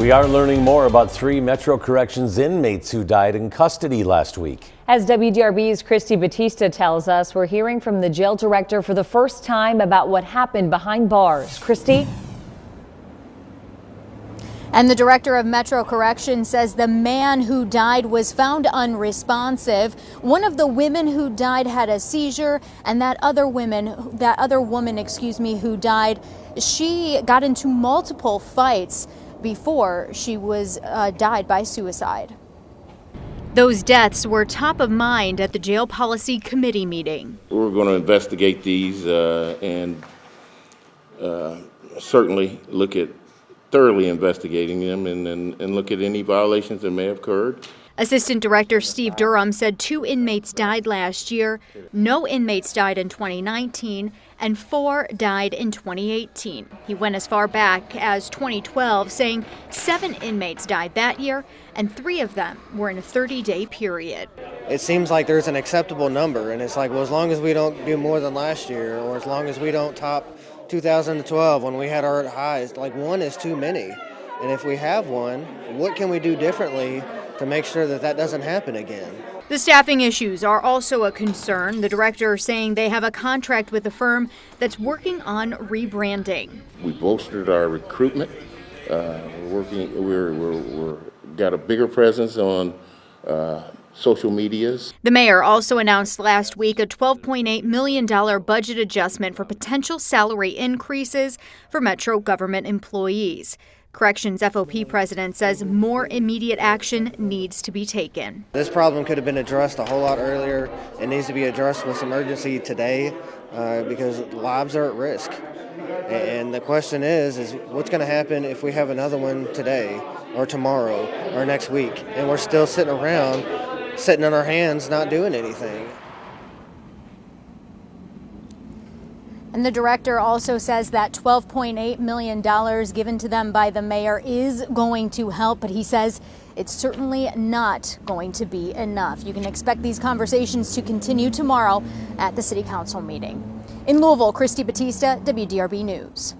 We are learning more about 3 Metro Corrections inmates who died in custody last week. As WDRB's Christy Batista tells us, we're hearing from the jail director for the first time about what happened behind bars. Christy? And the director of Metro Corrections says the man who died was found unresponsive. One of the women who died had a seizure, and that other woman who died, she got into multiple fights before she was died by suicide. Those deaths were top of mind at the Jail Policy Committee meeting. We're going to investigate these and certainly look at thoroughly investigating them and look at any violations that may have occurred. Assistant Director Steve Durham said 2 inmates died last year, no inmates died in 2019, and 4 died in 2018. He went as far back as 2012, saying 7 inmates died that year, and 3 of them were in a 30-day period. It seems like there's an acceptable number, and it's like, well, as long as we don't do more than last year, or as long as we don't top 2012 when we had our highs, like 1 is too many. And if we have 1, what can we do differently to make sure that that doesn't happen again? The staffing issues are also a concern. The director saying they have a contract with a firm that's working on rebranding. We bolstered our recruitment. We're got a bigger presence on social medias. The mayor also announced last week a $12.8 million budget adjustment for potential salary increases for Metro government employees. Corrections FOP president says more immediate action needs to be taken. This problem could have been addressed a whole lot earlier. It needs to be addressed with some urgency today because lives are at risk. And the question is what's going to happen if we have another one today or tomorrow or next week and we're still sitting around, sitting on our hands, not doing anything. And the director also says that $12.8 million given to them by the mayor is going to help, but he says it's certainly not going to be enough. You can expect these conversations to continue tomorrow at the City Council meeting. In Louisville, Christy Batista, WDRB News.